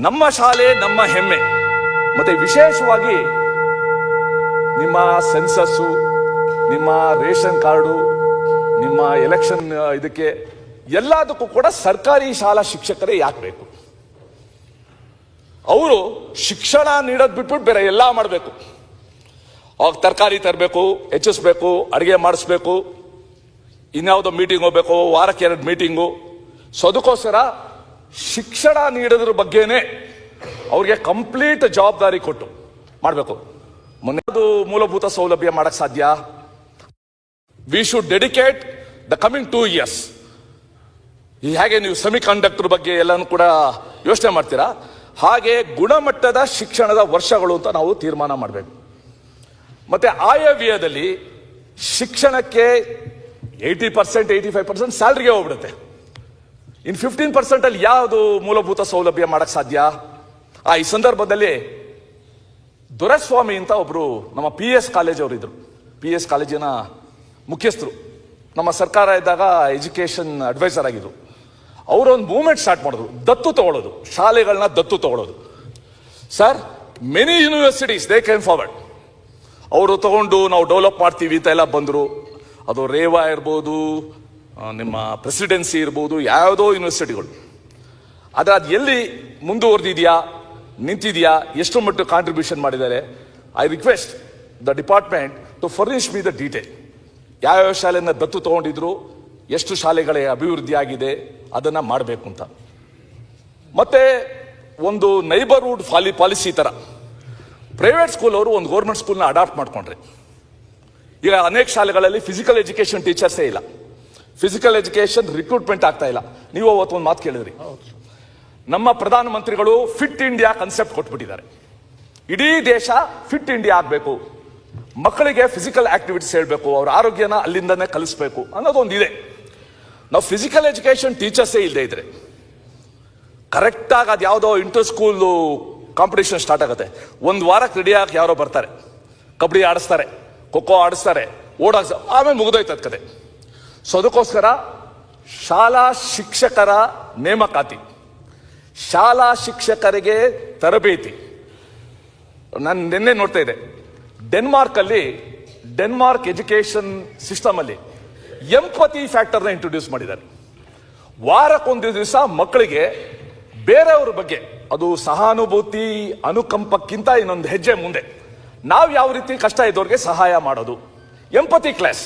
ನಮ್ಮ ಶಾಲೆ ನಮ್ಮ ಹೆಮ್ಮೆ. ಮತ್ತೆ ವಿಶೇಷವಾಗಿ ನಿಮ್ಮ ಸೆನ್ಸಸ್ಸು, ನಿಮ್ಮ ರೇಷನ್ ಕಾರ್ಡು, ನಿಮ್ಮ ಎಲೆಕ್ಷನ್ ಇದಕ್ಕೆ ಎಲ್ಲದಕ್ಕೂ ಕೂಡ ಸರ್ಕಾರಿ ಶಾಲಾ ಶಿಕ್ಷಕರೇ ಯಾಕೆ ಬೇಕು? ಅವರು ಶಿಕ್ಷಣ ನೀಡೋದು ಬಿಟ್ಬಿಟ್ಟು ಬೇರೆ ಎಲ್ಲ ಮಾಡಬೇಕು. ಅವಾಗ ತರಕಾರಿ ತರಬೇಕು, ಹೆಚ್ಚಿಸ್ಬೇಕು, ಅಡುಗೆ ಮಾಡಿಸ್ಬೇಕು, ಇನ್ಯಾವುದೋ ಮೀಟಿಂಗ್ ಹೋಗ್ಬೇಕು, ವಾರಕ್ಕೆ 2 ಮೀಟಿಂಗು. ಸೊ ಅದಕ್ಕೋಸ್ಕರ ಶಿಕ್ಷಣ ನೀಡೋದ್ರ ಬಗ್ಗೆನೇ ಅವ್ರಿಗೆ ಕಂಪ್ಲೀಟ್ ಜವಾಬ್ದಾರಿ ಕೊಟ್ಟು ಮಾಡಬೇಕು. ಮೊನ್ನೆ ಅದು ಮೂಲಭೂತ ಸೌಲಭ್ಯ ಮಾಡಕ್ಕೆ ಸಾಧ್ಯ. We should dedicate the coming 2 years. ಹೇಗೆ ನೀವು ಸೆಮಿ ಕಂಡಕ್ಟರ್ ಬಗ್ಗೆ ಎಲ್ಲಾನು ಕೂಡ ಯೋಚನೆ ಮಾಡ್ತೀರಾ, ಹಾಗೆ ಗುಣಮಟ್ಟದ ಶಿಕ್ಷಣದ ವರ್ಷಗಳು ಅಂತ ನಾವು ತೀರ್ಮಾನ ಮಾಡಬೇಕು. ಮತ್ತೆ ಆಯವ್ಯಯದಲ್ಲಿ ಶಿಕ್ಷಣಕ್ಕೆ 80% 85% ಸ್ಯಾಲ್ರಿಗೆ ಹೋಗ್ಬಿಡುತ್ತೆ. ಇನ್ನು 15% ಅಲ್ಲಿ ಯಾವುದು ಮೂಲಭೂತ ಸೌಲಭ್ಯ ಮಾಡಕ್ ಸಾಧ್ಯ? ಈ ಸಂದರ್ಭದಲ್ಲಿ ದೊರೆಸ್ವಾಮಿ ಅಂತ ಒಬ್ರು ನಮ್ಮ PS ಕಾಲೇಜ್ ಅವರು ಇದ್ರು. PS ಕಾಲೇಜಿನ ಮುಖ್ಯಸ್ಥರು, ನಮ್ಮ ಸರ್ಕಾರ ಇದ್ದಾಗ ಎಜುಕೇಶನ್ ಅಡ್ವೈಸರ್ ಆಗಿದ್ರು. ಅವರು ಒಂದು ಮೂವ್ಮೆಂಟ್ ಸ್ಟಾರ್ಟ್ ಮಾಡಿದ್ರು, ದತ್ತು ತಗೊಳ್ಳೋದು, ಶಾಲೆಗಳನ್ನ ದತ್ತು ತಗೊಳ್ಳೋದು. Sir, many universities they came forward. ಅವರು ತಗೊಂಡು ನಾವು ಡೆವಲಪ್ ಮಾಡ್ತೀವಿ ಅಂತ ಎಲ್ಲ ಬಂದರು. ಅದು ರೇವಾ ಇರ್ಬೋದು, ನಿಮ್ಮ ಪ್ರೆಸಿಡೆನ್ಸಿ ಇರ್ಬೋದು, ಯಾವುದೋ ಯೂನಿವರ್ಸಿಟಿಗಳು. ಆದರೆ ಅದು ಎಲ್ಲಿ ಮುಂದುವರೆದಿದೆಯಾ, ನಿಂತಿದೆಯಾ, ಎಷ್ಟು ಮಟ್ಟ ಕಾಂಟ್ರಿಬ್ಯೂಷನ್ ಮಾಡಿದ್ದಾರೆ? I request the department to furnish me the detail. ಯಾವ್ಯಾವ ಶಾಲೆಯನ್ನು ದತ್ತು ತಗೊಂಡಿದ್ರು, ಎಷ್ಟು ಶಾಲೆಗಳ ಅಭಿವೃದ್ಧಿ ಆಗಿದೆ, ಅದನ್ನು ಮಾಡಬೇಕು ಅಂತ. ಮತ್ತೆ ಒಂದು ನೈಬರ್ಹುಡ್ ಪಾಲಿಸಿ ಥರ ಪ್ರೈವೇಟ್ ಸ್ಕೂಲ್ ಅವರು ಒಂದು ಗೌರ್ಮೆಂಟ್ ಸ್ಕೂಲ್ನ ಅಡಾಪ್ಟ್ ಮಾಡ್ಕೊಂಡ್ರೆ. ಈಗ ಅನೇಕ ಶಾಲೆಗಳಲ್ಲಿ ಫಿಸಿಕಲ್ ಎಜುಕೇಷನ್ ಟೀಚರ್ಸೇ ಇಲ್ಲ, ಫಿಸಿಕಲ್ ಎಜುಕೇಷನ್ ರಿಕ್ರೂಟ್ಮೆಂಟ್ ಆಗ್ತಾ ಇಲ್ಲ. ನೀವು ಅವತ್ತು ಒಂದು ಮಾತು ಕೇಳಿದ್ರಿ, ನಮ್ಮ ಪ್ರಧಾನಮಂತ್ರಿಗಳು ಫಿಟ್ ಇಂಡಿಯಾ ಕನ್ಸೆಪ್ಟ್ ಕೊಟ್ಬಿಟ್ಟಿದ್ದಾರೆ. ಇಡೀ ದೇಶ ಫಿಟ್ ಇಂಡಿಯಾ ಆಗಬೇಕು, ಮಕ್ಕಳಿಗೆ ಫಿಸಿಕಲ್ ಆಕ್ಟಿವಿಟೀಸ್ ಹೇಳಬೇಕು, ಅವ್ರ ಆರೋಗ್ಯನ ಅಲ್ಲಿಂದನೇ ಕಲಿಸ್ಬೇಕು ಅನ್ನೋದೊಂದು ಇದೆ. ನಾವು ಫಿಸಿಕಲ್ ಎಜುಕೇಷನ್ ಟೀಚರ್ಸೇ ಇಲ್ಲದೆ ಇದ್ರೆ ಕರೆಕ್ಟಾಗಿ ಅದು ಯಾವುದೋ ಇಂಟರ್ ಸ್ಕೂಲ್ ಕಾಂಪಿಟೇಷನ್ ಸ್ಟಾರ್ಟ್ ಆಗುತ್ತೆ. ಒಂದು ವಾರಕ್ಕೆ ರೆಡಿ ಆಗಿ ಯಾರೋ ಬರ್ತಾರೆ, ಕಬಡ್ಡಿ ಆಡಿಸ್ತಾರೆ, ಖೋಖೋ ಆಡಿಸ್ತಾರೆ, ಓಡಾಕ್ಸ, ಆಮೇಲೆ ಮುಗಿದೋಯ್ತದ ಕತೆ. ಸೊ ಅದಕ್ಕೋಸ್ಕರ ಶಾಲಾ ಶಿಕ್ಷಕರ ನೇಮಕಾತಿ, ಶಾಲಾ ಶಿಕ್ಷಕರಿಗೆ ತರಬೇತಿ. ನಾನು ನಿನ್ನೆ ನೋಡ್ತಾ ಇದ್ದೆ, ಡೆನ್ಮಾರ್ಕ್ ಎಜುಕೇಶನ್ ಸಿಸ್ಟಮ್ ಅಲ್ಲಿ ಎಂಪತಿ ಫ್ಯಾಕ್ಟರ್ನ ಇಂಟ್ರೊಡ್ಯೂಸ್ ಮಾಡಿದ್ದಾರೆ. ವಾರಕ್ಕೊಂದು ದಿವಸ ಮಕ್ಕಳಿಗೆ ಬೇರೆಯವ್ರ ಬಗ್ಗೆ, ಅದು ಸಹಾನುಭೂತಿ ಅನುಕಂಪಕ್ಕಿಂತ ಇನ್ನೊಂದು ಹೆಜ್ಜೆ ಮುಂದೆ, ನಾವು ಯಾವ ರೀತಿ ಕಷ್ಟ ಇದ್ದವ್ರಿಗೆ ಸಹಾಯ ಮಾಡೋದು, ಎಂಪತಿ ಕ್ಲಾಸ್.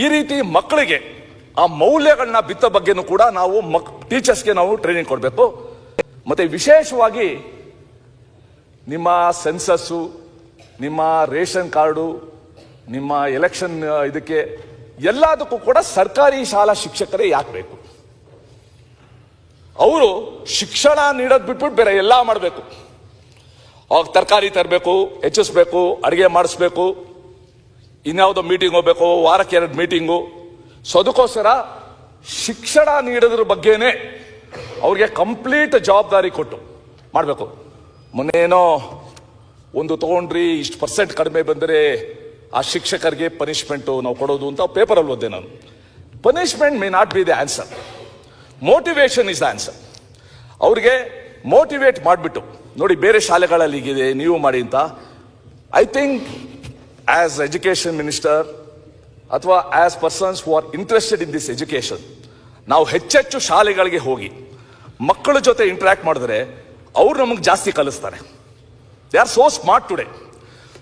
ಈ ರೀತಿ ಮಕ್ಕಳಿಗೆ ಆ ಮೌಲ್ಯಗಳನ್ನ ಬಿತ್ತ ಬಗ್ಗೆನೂ ಕೂಡ ನಾವು ಟೀಚರ್ಸ್ಗೆ ನಾವು ಟ್ರೈನಿಂಗ್ ಕೊಡಬೇಕು. ಮತ್ತೆ ವಿಶೇಷವಾಗಿ ನಿಮ್ಮ ಸೆನ್ಸಸ್ಸು, ನಿಮ್ಮ ರೇಷನ್ ಕಾರ್ಡು, ನಿಮ್ಮ ಎಲೆಕ್ಷನ್ ಇದಕ್ಕೆ ಎಲ್ಲದಕ್ಕೂ ಕೂಡ ಸರ್ಕಾರಿ ಶಾಲಾ ಶಿಕ್ಷಕರೇ ಯಾಕೆ ಬೇಕು? ಅವರು ಶಿಕ್ಷಣ ನೀಡೋದು ಬಿಟ್ಬಿಟ್ಟು ಬೇರೆ ಎಲ್ಲ ಮಾಡಬೇಕು. ಅವಾಗ ತರಕಾರಿ ತರಬೇಕು, ಹೆಚ್ಚಿಸ್ಬೇಕು, ಅಡುಗೆ ಮಾಡಿಸ್ಬೇಕು, ಇನ್ಯಾವುದೋ ಮೀಟಿಂಗ್ ಹೋಗ್ಬೇಕು, ವಾರಕ್ಕೆ 2 ಮೀಟಿಂಗು. ಸೊ ಅದಕ್ಕೋಸ್ಕರ ಶಿಕ್ಷಣ ನೀಡೋದ್ರ ಬಗ್ಗೆನೇ ಅವ್ರಿಗೆ ಕಂಪ್ಲೀಟ್ ಜವಾಬ್ದಾರಿ ಕೊಟ್ಟು ಮಾಡಬೇಕು. ಮೊನ್ನೇನೋ ಒಂದು ತಗೊಂಡ್ರಿ, ಇಷ್ಟು % ಕಡಿಮೆ ಬಂದರೆ ಆ ಶಿಕ್ಷಕರಿಗೆ ಪನಿಷ್ಮೆಂಟು ನಾವು ಕೊಡೋದು ಅಂತ ಪೇಪರಲ್ಲಿ ಓದ್ದೆ ನಾನು. Punishment may not be the answer, motivation is the answer. ಅವ್ರಿಗೆ ಮೋಟಿವೇಟ್ ಮಾಡಿಬಿಟ್ಟು, ನೋಡಿ ಬೇರೆ ಶಾಲೆಗಳಲ್ಲಿ ಹೀಗಿದೆ, ನೀವು ಮಾಡಿ ಅಂತ. I think as education minister ಅಥವಾ as persons who are interested in this education, ನಾವು ಹೆಚ್ಚೆಚ್ಚು ಶಾಲೆಗಳಿಗೆ ಹೋಗಿ ಮಕ್ಕಳ ಜೊತೆ ಇಂಟ್ರಾಕ್ಟ್ ಮಾಡಿದ್ರೆ ಅವ್ರು ನಮಗೆ ಜಾಸ್ತಿ ಕಲಿಸ್ತಾರೆ. They are so smart today.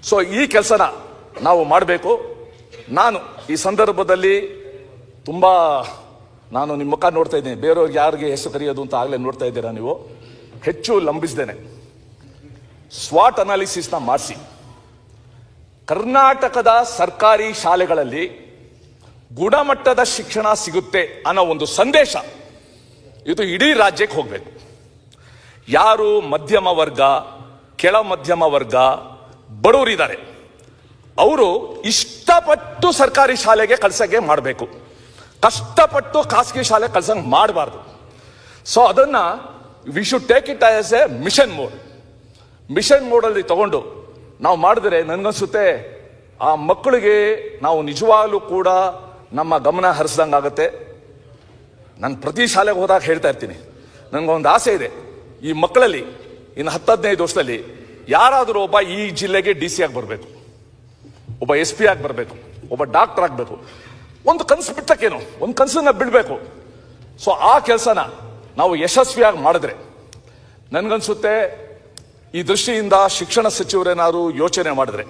So ಈ ಕೆಲಸನ ನಾವು ಮಾಡಬೇಕು. ನಾನು ಈ ಸಂದರ್ಭದಲ್ಲಿ ನಾನು ನಿಮ್ಮ ಮುಖ ನೋಡ್ತಾ ಇದ್ದೀನಿ, ಬೇರೆಯವ್ರಿಗೆ ಯಾರಿಗೆ ಹೆಸರು ಕರೆಯೋದು ಅಂತ ಆಗಲೇ ನೋಡ್ತಾ ಇದ್ದೀರಾ ನೀವು. ಹೆಚ್ಚು ಲಂಬಿಸ್ದೇನೆ ಸ್ವಾಟ್ ಅನಾಲಿಸಿಸ್ನ ಮಾಡಿಸಿ ಕರ್ನಾಟಕದ ಸರ್ಕಾರಿ ಶಾಲೆಗಳಲ್ಲಿ ಗುಣಮಟ್ಟದ ಶಿಕ್ಷಣ ಸಿಗುತ್ತೆ ಅನ್ನೋ ಒಂದು ಸಂದೇಶ ಇದು ಇಡೀ ರಾಜ್ಯಕ್ಕೆ ಹೋಗಬೇಕು. ಯಾರು ಮಧ್ಯಮ ವರ್ಗ, ಕೆಳ ಮಧ್ಯಮ ವರ್ಗ, ಬಡವರಿದ್ದಾರೆ, ಅವರು ಇಷ್ಟಪಟ್ಟು ಸರ್ಕಾರಿ ಶಾಲೆಗೆ ಕಳ್ಸಂಗೆ ಮಾಡಬೇಕು, ಕಷ್ಟಪಟ್ಟು ಖಾಸಗಿ ಶಾಲೆ ಕಳ್ಸಂಗೆ ಮಾಡಬಾರ್ದು. ಸೊ ಅದನ್ನ we should take it as a mission ಮೋಡಲ್ಲಿ ತಗೊಂಡು ನಾವು ಮಾಡಿದ್ರೆ ನನಗನ್ಸುತ್ತೆ ಆ ಮಕ್ಕಳಿಗೆ ನಾವು ನಿಜವಾಗ್ಲೂ ಕೂಡ ನಮ್ಮ ಗಮನ ಹರಿಸ್ದಂಗಾಗತ್ತೆ. ನಾನು ಪ್ರತಿ ಶಾಲೆಗೆ ಹೋದಾಗ ಹೇಳ್ತಾ ಇರ್ತೀನಿ, ನನಗೊಂದು ಆಸೆ ಇದೆ, ಈ ಮಕ್ಕಳಲ್ಲಿ ಇನ್ನು 10-15 ವರ್ಷದಲ್ಲಿ ಯಾರಾದರೂ ಒಬ್ಬ ಈ ಜಿಲ್ಲೆಗೆ DC ಆಗಿ ಬರಬೇಕು, ಒಬ್ಬ SP ಆಗಿ ಬರಬೇಕು, ಒಬ್ಬ ಡಾಕ್ಟರ್ ಆಗಬೇಕು. ಒಂದು ಕನಸು ಬಿಟ್ಟಕ್ಕೇನು, ಒಂದು ಕನಸನ್ನ ಬಿಡಬೇಕು. ಸೊ ಆ ಕೆಲಸನ ನಾವು ಯಶಸ್ವಿಯಾಗಿ ಮಾಡಿದ್ರೆ ನನ್ಗನ್ಸುತ್ತೆ, ಈ ದೃಷ್ಟಿಯಿಂದ ಶಿಕ್ಷಣ ಸಚಿವರೇನಾದ್ರು ಯೋಚನೆ ಮಾಡಿದ್ರೆ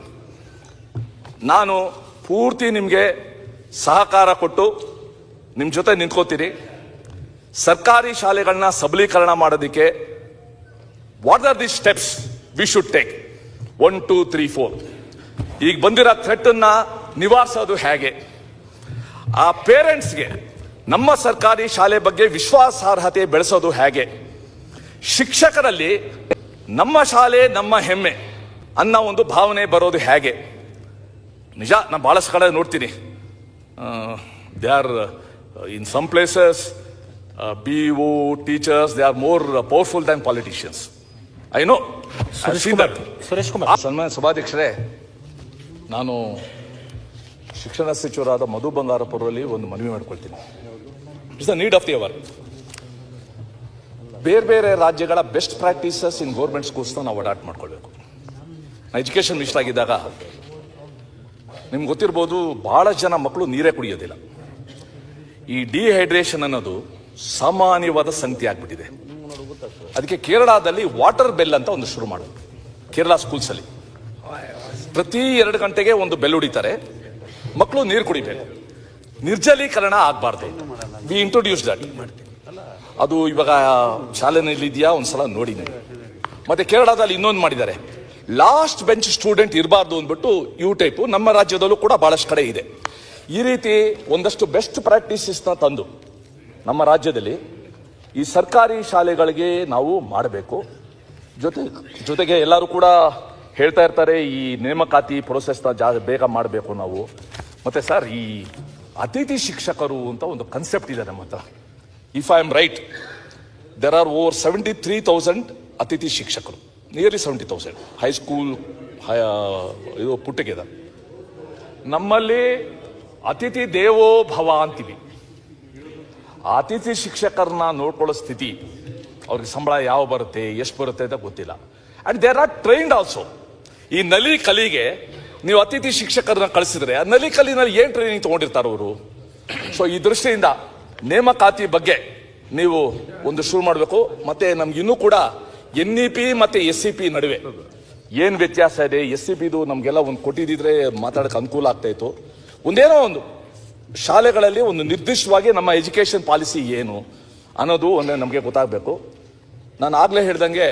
ನಾನು ಪೂರ್ತಿ ನಿಮಗೆ ಸಹಕಾರ ಕೊಟ್ಟು ನಿಮ್ಮ ಜೊತೆ ನಿಂತ್ಕೋತೀನಿ. ಸರ್ಕಾರಿ ಶಾಲೆಗಳನ್ನ ಸಬಲೀಕರಣ ಮಾಡೋದಕ್ಕೆ what are the steps V should take? 1, 2, 3, 4. ಈಗ ಬಂದಿರೋ ಥ್ರೆಟ್ ಅನ್ನ ನಿವಾರಿಸೋದು ಹೇಗೆ? ಆ ಪೇರೆಂಟ್ಸ್ಗೆ ನಮ್ಮ ಸರ್ಕಾರಿ ಶಾಲೆ ಬಗ್ಗೆ ವಿಶ್ವಾಸಾರ್ಹತೆ ಬೆಳೆಸೋದು ಹೇಗೆ? ಶಿಕ್ಷಕರಲ್ಲಿ ನಮ್ಮ ಶಾಲೆ ನಮ್ಮ ಹೆಮ್ಮೆ ಅನ್ನೋ ಒಂದು ಭಾವನೆ ಬರೋದು ಹೇಗೆ? ನಿಜ, ನಾನು ಬಹಳಷ್ಟು ಕಡೆ ನೋಡ್ತೀನಿ, they are in some places BO teachers, they are more powerful than politicians. I know. Suresh Kumar. ಸನ್ಮಾನ್ಯ ಸಭಾಧ್ಯಕ್ಷರೇ, ನಾನು ಶಿಕ್ಷಣ ಸಚಿವರಾದ ಮಧು ಬಂಗಾರಪುರದಲ್ಲಿ ಒಂದು ಮನವಿ ಮಾಡ್ಕೊಳ್ತೀನಿ. It's the need of the hour. ಬೇರೆ ಬೇರೆ ರಾಜ್ಯಗಳ ಬೆಸ್ಟ್ ಪ್ರಾಕ್ಟೀಸಸ್ ಇನ್ ಗೌರ್ಮೆಂಟ್ ಸ್ಕೂಲ್ಸ್ನ ನಾವು ಅಡಾಪ್ಟ್ ಮಾಡ್ಕೊಳ್ಬೇಕು. ನಾನು ಎಜುಕೇಷನ್ ಮಿನಿಸ್ಟರ್ ಆಗಿದ್ದಾಗ ನಿಮ್ಗೆ ಗೊತ್ತಿರ್ಬೋದು, ಬಹಳ ಜನ ಮಕ್ಕಳು ನೀರೇ ಕುಡಿಯೋದಿಲ್ಲ. ಈ ಡಿಹೈಡ್ರೇಷನ್ ಅನ್ನೋದು ಸಾಮಾನ್ಯವಾದ ಸಂಗತಿ ಆಗ್ಬಿಟ್ಟಿದೆ. ಅದಕ್ಕೆ ಕೇರಳದಲ್ಲಿ ವಾಟರ್ ಬೆಲ್ ಅಂತ ಒಂದು ಶುರು ಮಾಡೋದು. ಕೇರಳ ಸ್ಕೂಲ್ಸಲ್ಲಿ ಪ್ರತಿ 2 ಗಂಟೆಗೆ ಒಂದು ಬೆಲ್ ಹೊಡಿತಾರೆ, ಮಕ್ಕಳು ನೀರು ಕುಡಿಬೇಕು, ನಿರ್ಜಲೀಕರಣ ಆಗಬಾರ್ದು. We introduce that. ಅದು ಇವಾಗ ಶಾಲೆನಲ್ಲಿ ಇದೆಯಾ, ಒಂದ್ಸಲ ನೋಡಿ. ಮತ್ತೆ ಕೇರಳದಲ್ಲಿ ಇನ್ನೊಂದು ಮಾಡಿದ್ದಾರೆ, ಲಾಸ್ಟ್ ಬೆಂಚ್ ಸ್ಟೂಡೆಂಟ್ ಇರಬಾರ್ದು ಅಂದ್ಬಿಟ್ಟು ಟೈಪು ನಮ್ಮ ರಾಜ್ಯದಲ್ಲೂ ಕೂಡ ಬಹಳಷ್ಟು ಕಡೆ ಇದೆ. ಈ ರೀತಿ ಒಂದಷ್ಟು ಬೆಸ್ಟ್ ಪ್ರಾಕ್ಟೀಸಸ್ನ ತಂದು ನಮ್ಮ ರಾಜ್ಯದಲ್ಲಿ ಈ ಸರ್ಕಾರಿ ಶಾಲೆಗಳಿಗೆ ನಾವು ಮಾಡಬೇಕು. ಜೊತೆಗೆ ಎಲ್ಲರೂ ಕೂಡ ಹೇಳ್ತಾ ಇರ್ತಾರೆ, ಈ ನೇಮಕಾತಿ ಪ್ರೊಸೆಸ್ನ ಬೇಗ ಮಾಡಬೇಕು ನಾವು. ಮತ್ತೆ ಸರ್, ಈ ಅತಿಥಿ ಶಿಕ್ಷಕರು ಅಂತ ಒಂದು ಕನ್ಸೆಪ್ಟ್ ಇದೆ ನಮ್ಮ ಹತ್ರ. If I am right, there are over 73,000 ಅತಿಥಿ ಶಿಕ್ಷಕರು, ನಿಯರ್ಲಿ 70,000 ಹೈಸ್ಕೂಲ್ ಇದು ಪುಟ್ಟಗೆದ. ನಮ್ಮಲ್ಲಿ ಅತಿಥಿ ದೇವೋ ಭವ ಅಂತೀವಿ. ಆ ಅತಿಥಿ ಶಿಕ್ಷಕರನ್ನ ನೋಡ್ಕೊಳ್ಳೋ ಸ್ಥಿತಿ, ಅವ್ರಿಗೆ ಸಂಬಳ ಯಾವ ಬರುತ್ತೆ, ಎಷ್ಟು ಬರುತ್ತೆ ಅಂತ ಗೊತ್ತಿಲ್ಲ. And there are trained also. ಈ ನಲಿ ಕಲಿಗೆ ನೀವು ಅತಿಥಿ ಶಿಕ್ಷಕರನ್ನ ಕಳಿಸಿದ್ರೆ ಆ ನಲಿ ಕಲಿನಲ್ಲಿ ಏನ್ ಟ್ರೈನಿಂಗ್ ತಗೊಂಡಿರ್ತಾರೆ ಅವರು? ಸೊ ಈ ದೃಷ್ಟಿಯಿಂದ ನೇಮಕಾತಿ ಬಗ್ಗೆ ನೀವು ಒಂದು ಶುರು ಮಾಡಬೇಕು. ಮತ್ತೆ ನಮ್ಗೆ ಇನ್ನೂ ಕೂಡ NEP ಮತ್ತೆ SCP ನಡುವೆ ಏನ್ ವ್ಯತ್ಯಾಸ ಇದೆ? SCPದು ನಮ್ಗೆಲ್ಲ ಒಂದು ಕೊಟ್ಟಿದ್ರೆ ಮಾತಾಡಕ್ಕೆ ಅನುಕೂಲ ಆಗ್ತಾ ಇತ್ತು. ಒಂದೇನೋ ಒಂದು ಶಾಲೆಗಳಲ್ಲಿ ಒಂದು ನಿರ್ದಿಷ್ಟವಾಗಿ ನಮ್ಮ ಎಜುಕೇಶನ್ ಪಾಲಿಸಿ ಏನು ಅನ್ನೋದು ಒಂದೇ ನಮಗೆ ಗೊತ್ತಾಗಬೇಕು. ನಾನು ಆಗ್ಲೇ ಹೇಳ್ದಂಗೆ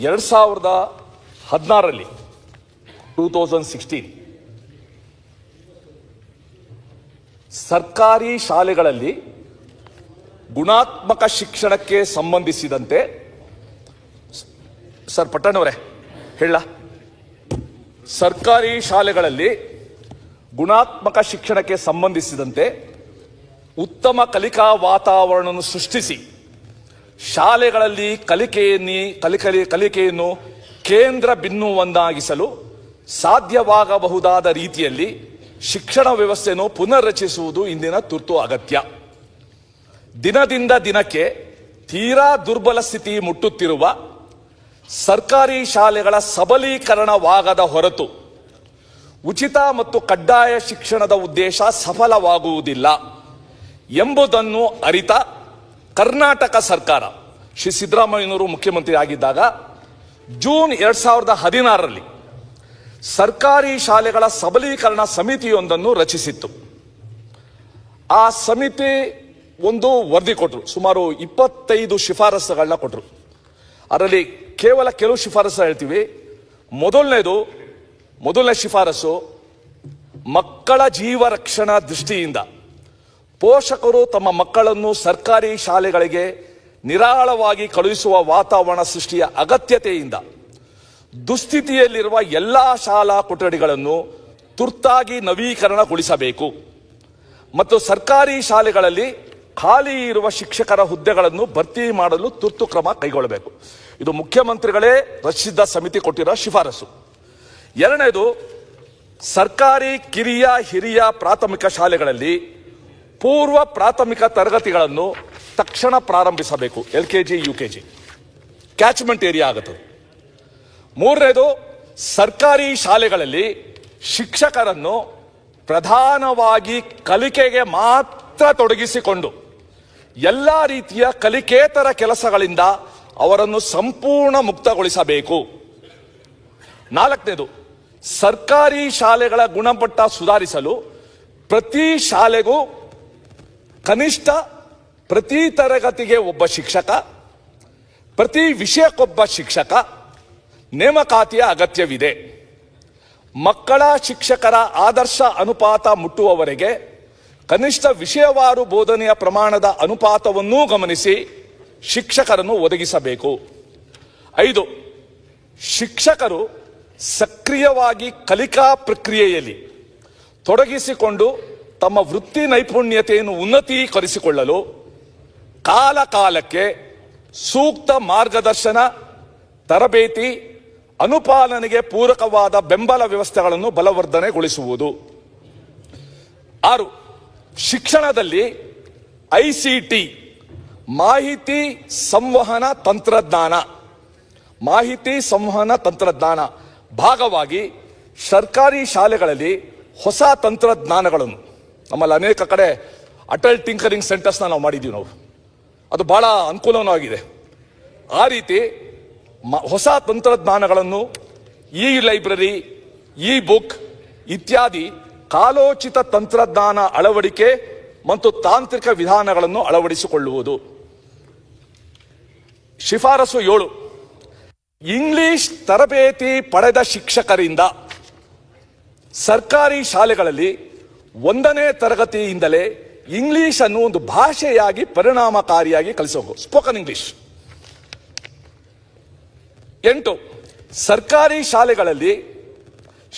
2016 2016 ಸರ್ಕಾರಿ ಶಾಲೆಗಳಲ್ಲಿ ಗುಣಾತ್ಮಕ ಶಿಕ್ಷಣಕ್ಕೆ ಸಂಬಂಧಿಸಿದಂತೆ, ಸರ್ ಪಟ್ಟಣ್ಣವರೇ ಹೇಳ, ಸರ್ಕಾರಿ ಶಾಲೆಗಳಲ್ಲಿ ಗುಣಾತ್ಮಕ ಶಿಕ್ಷಣಕ್ಕೆ ಸಂಬಂಧಿಸಿದಂತೆ ಉತ್ತಮ ಕಲಿಕಾ ವಾತಾವರಣವನ್ನು ಸೃಷ್ಟಿಸಿ ಶಾಲೆಗಳಲ್ಲಿ ಕಲಿಕೆಯನ್ನು ಕೇಂದ್ರ ಬಿಂದುವನ್ನಾಗಿಸಲು ಸಾಧ್ಯವಾಗಬಹುದಾದ ರೀತಿಯಲ್ಲಿ ಶಿಕ್ಷಣ ವ್ಯವಸ್ಥೆಯನ್ನು ಪುನರ್ರಚಿಸುವುದು ಇಂದಿನ ತುರ್ತು ಅಗತ್ಯ. ದಿನದಿಂದ ದಿನಕ್ಕೆ ತೀರಾ ದುರ್ಬಲ ಸ್ಥಿತಿ ಮುಟ್ಟುತ್ತಿರುವ ಸರ್ಕಾರಿ ಶಾಲೆಗಳ ಸಬಲೀಕರಣವಾಗದ ಹೊರತು ಉಚಿತ ಮತ್ತು ಕಡ್ಡಾಯ ಶಿಕ್ಷಣದ ಉದ್ದೇಶ ಸಫಲವಾಗುವುದಿಲ್ಲ ಎಂಬುದನ್ನು ಅರಿತ ಕರ್ನಾಟಕ ಸರ್ಕಾರ, ಶ್ರೀ ಸಿದ್ದರಾಮಯ್ಯನವರು ಮುಖ್ಯಮಂತ್ರಿ ಆಗಿದ್ದಾಗ ಜೂನ್ 2016 ಸರ್ಕಾರಿ ಶಾಲೆಗಳ ಸಬಲೀಕರಣ ಸಮಿತಿಯೊಂದನ್ನು ರಚಿಸಿತ್ತು. ಆ ಸಮಿತಿ ಒಂದು ವರದಿ ಕೊಟ್ಟರು, ಸುಮಾರು 25 ಶಿಫಾರಸುಗಳನ್ನ ಕೊಟ್ಟರು. ಅದರಲ್ಲಿ ಕೇವಲ ಕೆಲವು ಶಿಫಾರಸು ಹೇಳ್ತೀವಿ. ಮೊದಲನೇ ಶಿಫಾರಸು, ಮಕ್ಕಳ ಜೀವ ರಕ್ಷಣಾ ದೃಷ್ಟಿಯಿಂದ ಪೋಷಕರು ತಮ್ಮ ಮಕ್ಕಳನ್ನು ಸರ್ಕಾರಿ ಶಾಲೆಗಳಿಗೆ ನಿರಾಳವಾಗಿ ಕಳುಹಿಸುವ ವಾತಾವರಣ ಸೃಷ್ಟಿಯ ಅಗತ್ಯತೆಯಿಂದ ದುಸ್ಥಿತಿಯಲ್ಲಿರುವ ಎಲ್ಲಾ ಶಾಲಾ ಕೊಠಡಿಗಳನ್ನು ತುರ್ತಾಗಿ ನವೀಕರಣಗೊಳಿಸಬೇಕು ಮತ್ತು ಸರ್ಕಾರಿ ಶಾಲೆಗಳಲ್ಲಿ ಖಾಲಿ ಇರುವ ಶಿಕ್ಷಕರ ಹುದ್ದೆಗಳನ್ನು ಭರ್ತಿ ಮಾಡಲು ತುರ್ತು ಕ್ರಮ ಕೈಗೊಳ್ಳಬೇಕು. ಇದು ಮುಖ್ಯಮಂತ್ರಿಗಳೇ ರಚಿಸಿದ ಸಮಿತಿ ಕೊಟ್ಟಿರೋ ಶಿಫಾರಸು. ಎರಡನೇದು, ಸರ್ಕಾರಿ ಕಿರಿಯ ಹಿರಿಯ ಪ್ರಾಥಮಿಕ ಶಾಲೆಗಳಲ್ಲಿ ಪೂರ್ವ ಪ್ರಾಥಮಿಕ ತರಗತಿಗಳನ್ನು ತಕ್ಷಣ ಪ್ರಾರಂಭಿಸಬೇಕು. LKG UKG ಕ್ಯಾಚ್ಮೆಂಟ್ ಏರಿಯಾ ಆಗುತ್ತದೆ. ಮೂರನೇದು, ಸರ್ಕಾರಿ ಶಾಲೆಗಳಲ್ಲಿ ಶಿಕ್ಷಕರನ್ನು ಪ್ರಧಾನವಾಗಿ ಕಲಿಕೆಗೆ ಮಾತ್ರ ತೊಡಗಿಸಿಕೊಂಡು ಎಲ್ಲ ರೀತಿಯ ಕಲಿಕೇತರ ಕೆಲಸಗಳಿಂದ ಅವರನ್ನು ಸಂಪೂರ್ಣ ಮುಕ್ತಗೊಳಿಸಬೇಕು. ನಾಲ್ಕನೇದು, ಸರ್ಕಾರಿ ಶಾಲೆಗಳ ಗುಣಮಟ್ಟ ಸುಧಾರಿಸಲು ಪ್ರತಿ ಶಾಲೆಗೂ ಕನಿಷ್ಠ ಪ್ರತಿ ತರಗತಿಗೆ ಒಬ್ಬ ಶಿಕ್ಷಕ, ಪ್ರತಿ ವಿಷಯಕ್ಕೊಬ್ಬ ಶಿಕ್ಷಕ ನೇಮಕಾತಿಯ ಅಗತ್ಯವಿದೆ. ಮಕ್ಕಳ ಶಿಕ್ಷಕರ ಆದರ್ಶ ಅನುಪಾತ ಮುಟ್ಟುವವರೆಗೆ ಕನಿಷ್ಠ ವಿಷಯವಾರು ಬೋಧನೆಯ ಪ್ರಮಾಣದ ಅನುಪಾತವನ್ನೂ ಗಮನಿಸಿ ಶಿಕ್ಷಕರನ್ನು ಒದಗಿಸಬೇಕು. 5, ಶಿಕ್ಷಕರು ಸಕ್ರಿಯವಾಗಿ ಕಲಿಕಾ ಪ್ರಕ್ರಿಯೆಯಲ್ಲಿ ತೊಡಗಿಸಿಕೊಂಡು ತಮ್ಮ ವೃತ್ತಿ ನೈಪುಣ್ಯತೆಯನ್ನು ಉನ್ನತೀಕರಿಸಿಕೊಳ್ಳಲು ಕಾಲ ಕಾಲಕ್ಕೆ ಸೂಕ್ತ ಮಾರ್ಗದರ್ಶನ, ತರಬೇತಿ, ಅನುಪಾಲನೆಗೆ ಪೂರಕವಾದ ಬೆಂಬಲ ವ್ಯವಸ್ಥೆಗಳನ್ನು ಬಲವರ್ಧನೆಗೊಳಿಸುವುದು. 6, ಶಿಕ್ಷಣದಲ್ಲಿ ICT ಮಾಹಿತಿ ಸಂವಹನ ತಂತ್ರಜ್ಞಾನ ಭಾಗವಾಗಿ ಸರ್ಕಾರಿ ಶಾಲೆಗಳಲ್ಲಿ ಹೊಸ ತಂತ್ರಜ್ಞಾನಗಳನ್ನು, ನಮ್ಮಲ್ಲಿ ಅನೇಕ ಕಡೆ ಅಟಲ್ ಟಿಂಕರಿಂಗ್ ಸೆಂಟರ್ಸ್ನ ನಾವು ಮಾಡಿದ್ದೀವಿ. ಅದು ಬಹಳ ಅನುಕೂಲವಾಗಿದೆ. ಆ ರೀತಿ ಹೊಸ ತಂತ್ರಜ್ಞಾನಗಳನ್ನು, ಲೈಬ್ರರಿ, ಬುಕ್ ಇತ್ಯಾದಿ ಕಾಲೋಚಿತ ತಂತ್ರಜ್ಞಾನ ಅಳವಡಿಕೆ ಮತ್ತು ತಾಂತ್ರಿಕ ವಿಧಾನಗಳನ್ನು ಅಳವಡಿಸಿಕೊಳ್ಳುವುದು. ಶಿಫಾರಸು 7, ಇಂಗ್ಲಿಷ್ ತರಬೇತಿ ಪಡೆದ ಶಿಕ್ಷಕರಿಂದ ಸರ್ಕಾರಿ ಶಾಲೆಗಳಲ್ಲಿ 1ನೇ ತರಗತಿಯಿಂದಲೇ ಇಂಗ್ಲಿಷ್ ಅನ್ನು ಒಂದು ಭಾಷೆಯಾಗಿ ಪರಿಣಾಮಕಾರಿಯಾಗಿ ಕಲಿಸಬೇಕು, ಸ್ಪೋಕನ್ ಇಂಗ್ಲಿಷ್. 8, ಸರ್ಕಾರಿ ಶಾಲೆಗಳಲ್ಲಿ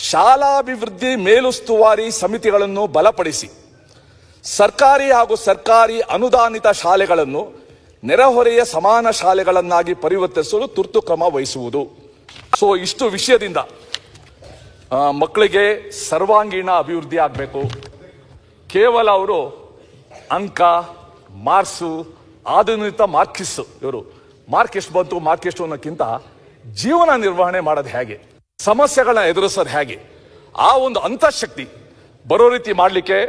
ಶಾಲಾಭಿವೃದ್ಧಿ ಮೇಲುಸ್ತುವಾರಿ ಸಮಿತಿಗಳನ್ನು ಬಲಪಡಿಸಿ ಸರ್ಕಾರಿ ಹಾಗೂ ಸರ್ಕಾರಿ ಅನುದಾನಿತ ಶಾಲೆಗಳನ್ನು ನೆರೆಹೊರೆಯ ಸಮಾನ ಶಾಲೆಗಳನ್ನಾಗಿ ಪರಿವರ್ತಿಸಲು ತುರ್ತು ಕ್ರಮ ವಹಿಸುವುದು. ಸೊ ಇಷ್ಟು ವಿಷಯದಿಂದ ಮಕ್ಕಳಿಗೆ ಸರ್ವಾಂಗೀಣ ಅಭಿವೃದ್ಧಿ ಆಗಬೇಕು. ಕೇವಲ ಅವರು ಅಂಕ, ಮಾರ್ಕ್ಸು, ಆಧುನಿಕ ಮಾರ್ಕ್ಸ್, ಇವರು ಮಾರ್ಕ್ ಎಷ್ಟು ಬಂತು ಮಾರ್ಕ್ ಎಷ್ಟು ಅನ್ನೋಕ್ಕಿಂತ ಜೀವನ ನಿರ್ವಹಣೆ ಮಾಡೋದು ಹೇಗೆ, ಸಮಸ್ಯೆಗಳನ್ನ ಎದುರಿಸೋದು ಹೇಗೆ, ಆ ಒಂದು ಅಂತಃಶಕ್ತಿ ಬರೋ ರೀತಿ ಮಾಡಲಿಕ್ಕೆ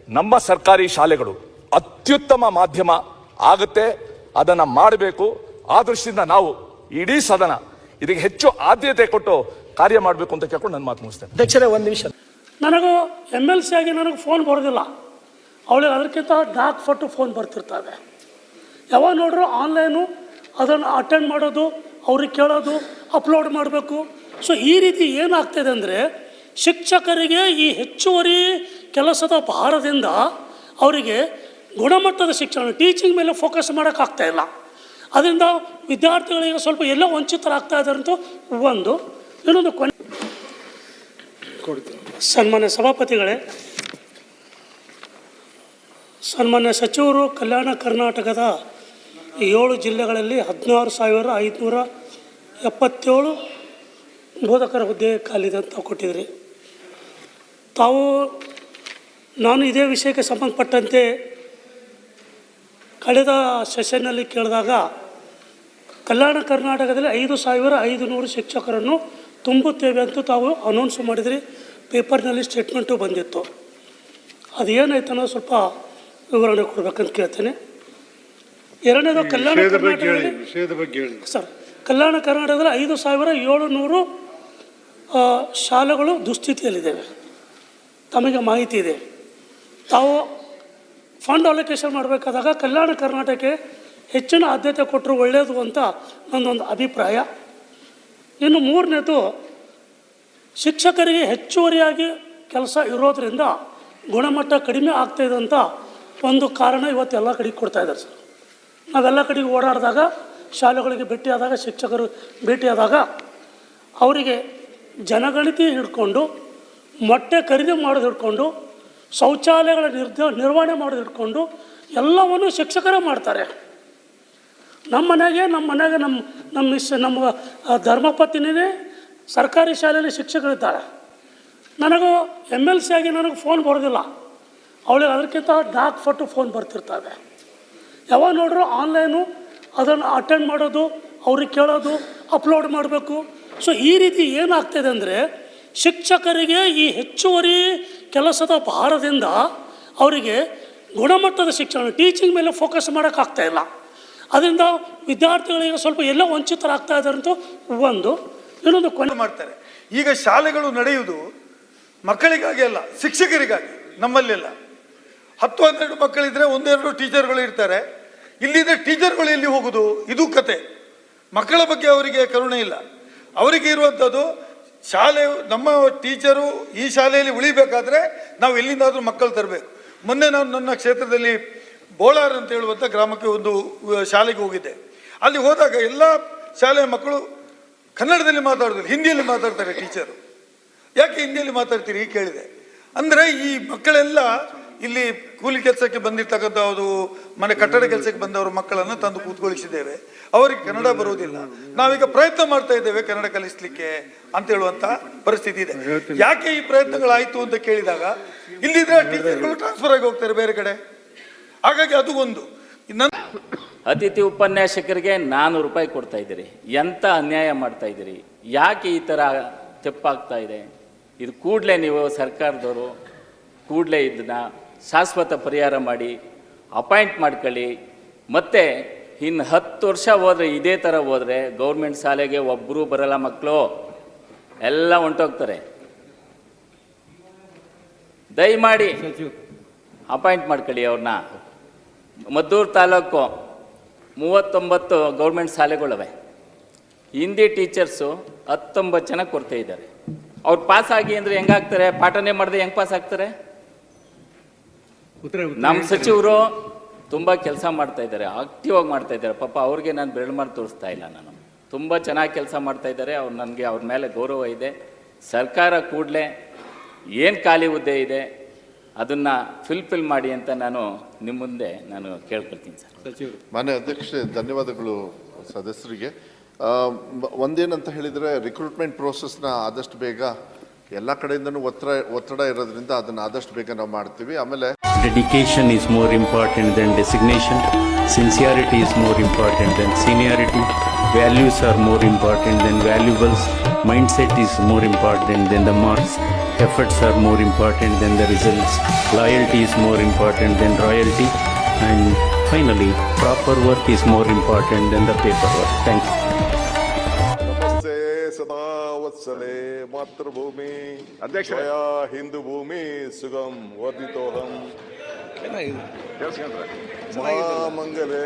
ನಮ್ಮ ಸರ್ಕಾರಿ ಶಾಲೆಗಳು ಅತ್ಯುತ್ತಮ ಮಾಧ್ಯಮ ಆಗುತ್ತೆ. ಅದನ್ನು ಮಾಡಬೇಕು. ಆ ದೃಷ್ಟಿಯಿಂದ ನಾವು ಇಡೀ ಸದನ ಇದಕ್ಕೆ ಹೆಚ್ಚು ಆದ್ಯತೆ ಕೊಟ್ಟು ಕಾರ್ಯ ಮಾಡಬೇಕು ಅಂತ ಕೇಳ್ಕೊಂಡು ನನ್ನ ಮಾತು ಮುಗಿಸ್ತೇನೆ. ಅಧ್ಯಕ್ಷರೇ, ಒಂದು ನಿಮಿಷ. ನನಗೂ MLC ಆಗಿ ನನಗೆ ಫೋನ್ ಬರೋದಿಲ್ಲ. ಅವಳಿಗೆ ಅದಕ್ಕಿಂತ ಡಾಕ್ ಫೋಟೋ ಫೋನ್ ಬರ್ತಿರ್ತವೆ. ಯಾವಾಗ ನೋಡ್ರು ಆನ್ಲೈನು ಅದನ್ನು ಅಟೆಂಡ್ ಮಾಡೋದು, ಅವ್ರಿಗೆ ಕೇಳೋದು, ಅಪ್ಲೋಡ್ ಮಾಡಬೇಕು. ಸೊ ಈ ರೀತಿ ಏನಾಗ್ತಾಯಿದೆ ಅಂದರೆ ಶಿಕ್ಷಕರಿಗೆ ಈ ಹೆಚ್ಚುವರಿ ಕೆಲಸದ ಭಾರದಿಂದ ಅವರಿಗೆ ಗುಣಮಟ್ಟದ ಶಿಕ್ಷಣ, ಟೀಚಿಂಗ್ ಮೇಲೆ ಫೋಕಸ್ ಮಾಡೋಕ್ಕಾಗ್ತಾಯಿಲ್ಲ. ಅದರಿಂದ ವಿದ್ಯಾರ್ಥಿಗಳಿಗೆ ಸ್ವಲ್ಪ ಎಲ್ಲೋ ವಂಚಿತರಾಗ್ತಾ ಇದ್ದಾರಂತೂ ಒಂದು. ಇನ್ನೊಂದು ಸನ್ಮಾನ್ಯ ಸಭಾಪತಿಗಳೇ, ಸನ್ಮಾನ್ಯ ಸಚಿವರು ಕಲ್ಯಾಣ ಕರ್ನಾಟಕದ 7 ಜಿಲ್ಲೆಗಳಲ್ಲಿ 16,577 ಬೋಧಕರ ಹುದ್ದೆ ಖಾಲಿದೆ ಅಂತ ಕೊಟ್ಟಿದ್ರಿ. ನಾನು ಇದೇ ವಿಷಯಕ್ಕೆ ಸಂಬಂಧಪಟ್ಟಂತೆ ಕಳೆದ ಸೆಷನ್ನಲ್ಲಿ ಕೇಳಿದಾಗ ಕಲ್ಯಾಣ ಕರ್ನಾಟಕದಲ್ಲಿ 5,500 ಶಿಕ್ಷಕರನ್ನು ತುಂಬುತ್ತೇವೆ ಅಂತ ತಾವು ಅನೌನ್ಸ್ ಮಾಡಿದ್ರಿ. ಪೇಪರ್ನಲ್ಲಿ ಸ್ಟೇಟ್ಮೆಂಟು ಬಂದಿತ್ತು. ಅದೇನಾಯ್ತು ಅನ್ನೋದು ಸ್ವಲ್ಪ ವಿವರಣೆ ಕೊಡಬೇಕಂತ ಕೇಳ್ತೇನೆ. ಎರಡನೇದು ಕಲ್ಯಾಣ ಕರ್ನಾಟಕದಲ್ಲಿ ಸರ್, ಕಲ್ಯಾಣ ಕರ್ನಾಟಕದಲ್ಲಿ 5,700 ಶಾಲೆಗಳು ದುಸ್ಥಿತಿಯಲ್ಲಿದ್ದೇವೆ. ತಮಗೆ ಮಾಹಿತಿ ಇದೆ. ತಾವು ಫಂಡ್ ಅಲೋಕೇಶನ್ ಮಾಡಬೇಕಾದಾಗ ಕಲ್ಯಾಣ ಕರ್ನಾಟಕಕ್ಕೆ ಹೆಚ್ಚಿನ ಆದ್ಯತೆ ಕೊಟ್ಟರು ಒಳ್ಳೆಯದು ಅಂತ ನನ್ನೊಂದು ಅಭಿಪ್ರಾಯ. ಇನ್ನು ಮೂರನೇದು, ಶಿಕ್ಷಕರಿಗೆ ಹೆಚ್ಚುವರಿಯಾಗಿ ಕೆಲಸ ಇರೋದರಿಂದ ಗುಣಮಟ್ಟ ಕಡಿಮೆ ಆಗ್ತಾಯಿದೆ ಅಂತ ಒಂದು ಕಾರಣ ಇವತ್ತು ಎಲ್ಲ ಕಡೆಗೆ ಕೊಡ್ತಾಯಿದ್ದಾರೆ ಸರ್. ನಾವೆಲ್ಲ ಕಡೆಗೆ ಓಡಾಡಿದಾಗ, ಶಾಲೆಗಳಿಗೆ ಭೇಟಿಯಾದಾಗ, ಶಿಕ್ಷಕರು ಭೇಟಿಯಾದಾಗ ಅವರಿಗೆ ಜನಗಣತಿ ಹಿಡ್ಕೊಂಡು, ಮೊಟ್ಟೆ ಖರೀದಿ ಮಾಡೋದು ಹಿಡ್ಕೊಂಡು, ಶೌಚಾಲಯಗಳ ನಿರ್ವಹಣೆ ಮಾಡೋದು ಹಿಡ್ಕೊಂಡು ಎಲ್ಲವನ್ನು ಶಿಕ್ಷಕರೇ ಮಾಡ್ತಾರೆ. ನಮ್ಮ ಮನೆಗೆ ನಮ್ಮ ಧರ್ಮಪತ್ನಿನೇ ಸರ್ಕಾರಿ ಶಾಲೆಯಲ್ಲಿ ಶಿಕ್ಷಕರಿದ್ದಾರೆ. ನನಗೂ MLC ಆಗಿ ನನಗೆ ಫೋನ್ ಬರೋದಿಲ್ಲ. ಅವಳಿಗೆ ಅದಕ್ಕಿಂತ ಡಾಕ್ ಫೋಟೋ ಫೋನ್ ಬರ್ತಿರ್ತವೆ. ಯಾವಾಗ ನೋಡ್ರು ಆನ್ಲೈನು ಅದನ್ನು ಅಟೆಂಡ್ ಮಾಡೋದು, ಅವ್ರಿಗೆ ಕೇಳೋದು, ಅಪ್ಲೋಡ್ ಮಾಡಬೇಕು. ಸೊ ಈ ರೀತಿ ಏನಾಗ್ತಾಯಿದೆ ಅಂದರೆ ಶಿಕ್ಷಕರಿಗೆ ಈ ಹೆಚ್ಚುವರಿ ಕೆಲಸದ ಭಾರದಿಂದ ಅವರಿಗೆ ಗುಣಮಟ್ಟದ ಶಿಕ್ಷಣ ಟೀಚಿಂಗ್ ಮೇಲೆ ಫೋಕಸ್ ಮಾಡೋಕ್ಕಾಗ್ತಾಯಿಲ್ಲ. ಅದರಿಂದ ವಿದ್ಯಾರ್ಥಿಗಳಿಗೆ ಸ್ವಲ್ಪ ಎಲ್ಲೋ ವಂಚಿತರಾಗ್ತಾ ಇದ್ದಾರೆ ಅಂತ ಒಂದು. ಇನ್ನೊಂದು ಕೊನೆ ಮಾಡ್ತಾರೆ. ಈಗ ಶಾಲೆಗಳು ನಡೆಯುವುದು ಮಕ್ಕಳಿಗಾಗಿ ಅಲ್ಲ, ಶಿಕ್ಷಕರಿಗಾಗಿ. ನಮ್ಮಲ್ಲೆಲ್ಲ 10-12 ಮಕ್ಕಳಿದ್ರೆ 1-2 ಟೀಚರ್ಗಳು ಇರ್ತಾರೆ. ಇಲ್ಲಿದ್ರೆ ಟೀಚರ್ಗಳು ಎಲ್ಲಿ ಹೋಗುದು? ಇದು ಕತೆ. ಮಕ್ಕಳ ಬಗ್ಗೆ ಅವರಿಗೆ ಕರುಣೆ ಇಲ್ಲ. ಅವರಿಗೆ ಇರುವಂಥದ್ದು ಶಾಲೆ, ನಮ್ಮ ಟೀಚರು ಈ ಶಾಲೆಯಲ್ಲಿ ಉಳಿಬೇಕಾದ್ರೆ ನಾವು ಎಲ್ಲಿಂದಾದರೂ ಮಕ್ಕಳು ತರಬೇಕು. ಮೊನ್ನೆ ನಾನು ನನ್ನ ಕ್ಷೇತ್ರದಲ್ಲಿ ಬೋಳಾರ್ ಅಂತ ಹೇಳುವಂಥ ಗ್ರಾಮಕ್ಕೆ ಒಂದು ಶಾಲೆಗೆ ಹೋಗಿದ್ದೆ. ಅಲ್ಲಿ ಹೋದಾಗ ಎಲ್ಲ ಶಾಲೆಯ ಮಕ್ಕಳು ಕನ್ನಡದಲ್ಲಿ ಮಾತಾಡೋದಿಲ್ಲ, ಹಿಂದಿಯಲ್ಲಿ ಮಾತಾಡ್ತಾರೆ. ಟೀಚರು ಯಾಕೆ ಹಿಂದಿಯಲ್ಲಿ ಮಾತಾಡ್ತೀರಿ ಕೇಳಿದೆ. ಅಂದರೆ ಈ ಮಕ್ಕಳೆಲ್ಲ ಇಲ್ಲಿ ಕೂಲಿ ಕೆಲಸಕ್ಕೆ ಬಂದಿರ್ತಕ್ಕಂಥದ್ದು, ಮನೆ ಕಟ್ಟಡ ಕೆಲಸಕ್ಕೆ ಬಂದವರು ಮಕ್ಕಳನ್ನು ತಂದು ಕೂತ್ಕೊಳಿಸಿದ್ದೇವೆ. ಅವರಿಗೆ ಕನ್ನಡ ಬರುವುದಿಲ್ಲ. ನಾವೀಗ ಪ್ರಯತ್ನ ಮಾಡ್ತಾ ಇದ್ದೇವೆ ಕನ್ನಡ ಕಲಿಸಲಿಕ್ಕೆ ಅಂತ ಹೇಳುವಂಥ ಪರಿಸ್ಥಿತಿ ಇದೆ. ಯಾಕೆ ಈ ಪ್ರಯತ್ನಗಳಾಯಿತು ಅಂತ ಕೇಳಿದಾಗ ಇಲ್ಲಿದ್ರೆ ಟೀಚರ್ಗಳು ಟ್ರಾನ್ಸ್ಫರ್ ಆಗಿ ಹೋಗ್ತಾರೆ ಬೇರೆ ಕಡೆ. ಹಾಗಾಗಿ ಅದು ಒಂದು. ಅತಿಥಿ ಉಪನ್ಯಾಸಕರಿಗೆ 400 ರೂಪಾಯಿ ಕೊಡ್ತಾ ಇದ್ದೀರಿ. ಎಂಥ ಅನ್ಯಾಯ ಮಾಡ್ತಾ ಇದ್ದೀರಿ? ಯಾಕೆ ಈ ಥರ ತೆಪ್ಪಾಗ್ತಾ ಇದೆ? ಇದು ಕೂಡಲೇ ನೀವು ಸರ್ಕಾರದವರು ಕೂಡಲೇ ಇದನ್ನ ಶಾಶ್ವತ ಪರಿಹಾರ ಮಾಡಿ ಅಪಾಯಿಂಟ್ ಮಾಡ್ಕೊಳ್ಳಿ. ಮತ್ತು ಇನ್ನು 10 ವರ್ಷ ಹೋದರೆ ಇದೇ ಥರ ಹೋದರೆ ಗೌರ್ಮೆಂಟ್ ಶಾಲೆಗೆ ಒಬ್ಬರು ಬರಲ್ಲ, ಮಕ್ಕಳು ಎಲ್ಲ ಹೊಂಟೋಗ್ತಾರೆ. ದಯಮಾಡಿ ಅಪಾಯಿಂಟ್ ಮಾಡ್ಕೊಳ್ಳಿ ಅವ್ರನ್ನ. ಮದ್ದೂರು ತಾಲೂಕು 39 ಗೌರ್ಮೆಂಟ್ ಶಾಲೆಗಳವೆ. ಹಿಂದಿ ಟೀಚರ್ಸು 19 ಜನ ಕೊರತೆ ಇದ್ದಾರೆ. ಅವ್ರು ಪಾಸ್ ಆಗಿ ಅಂದರೆ ಹೆಂಗಾಗ್ತಾರೆ? ಪಾಠನೆ ಮಾಡದೆ ಹೆಂಗೆ ಪಾಸ್ ಆಗ್ತಾರೆ? ನಮ್ಮ ಸಚಿವರು ತುಂಬ ಕೆಲಸ ಮಾಡ್ತಾ ಇದ್ದಾರೆ, ಆಕ್ಟಿವ್ ಆಗಿ ಮಾಡ್ತಾ ಇದ್ದಾರೆ. ಪಾಪ ಅವ್ರಿಗೆ ನಾನು ಬೆರಳು ಮಾಡಿ ತೋರಿಸ್ತಾ ಇಲ್ಲ. ನಾನು ತುಂಬ ಚೆನ್ನಾಗಿ ಕೆಲಸ ಮಾಡ್ತಾ ಇದ್ದಾರೆ. ಅವ್ರು ನನಗೆ ಅವ್ರ ಮೇಲೆ ಗೌರವ ಇದೆ. ಸರ್ಕಾರ ಕೂಡಲೇ ಏನು ಖಾಲಿ ಹುದ್ದೆ ಇದೆ ಅದನ್ನು ಫಿಲ್ ಮಾಡಿ ಅಂತ ನಾನು ನಿಮ್ಮ ಮುಂದೆ ನಾನು ಕೇಳ್ಕೊಳ್ತೀನಿ ಸರ್. ಮಾನ್ಯ ಅಧ್ಯಕ್ಷರೇ, ಧನ್ಯವಾದಗಳು ಸದಸ್ಯರಿಗೆ. ಒಂದೇನಂತ ಹೇಳಿದರೆ, ರಿಕ್ರೂಟ್ಮೆಂಟ್ ಪ್ರೋಸೆಸ್ನ ಆದಷ್ಟು ಬೇಗ ಎಲ್ಲ ಕಡೆಯಿಂದನೂ ಒತ್ತಡ ಇರೋದ್ರಿಂದ ಅದನ್ನು ಆದಷ್ಟು ಬೇಗ ನಾವು ಮಾಡ್ತೀವಿ. ಆಮೇಲೆ Dedication is more important than designation. Sincerity is more important than seniority. Values are more important than valuables. Mindset is more important than the marks. Efforts are more important than the results. Loyalty is more important than royalty. And finally, proper work is more important than the paperwork. Thank you. ನಮಸ್ತೆ ಸದಾ ವತ್ಸಲೆ ಮಾತೃಭೂಮಿ ಅಧ್ಯಕ್ಷ ಹಿಂದೂ ಭೂಮಿ ಸುಗಂ ವರ್ಧಿತೋಹಂ ಮಹಾಮಂಗಲೆ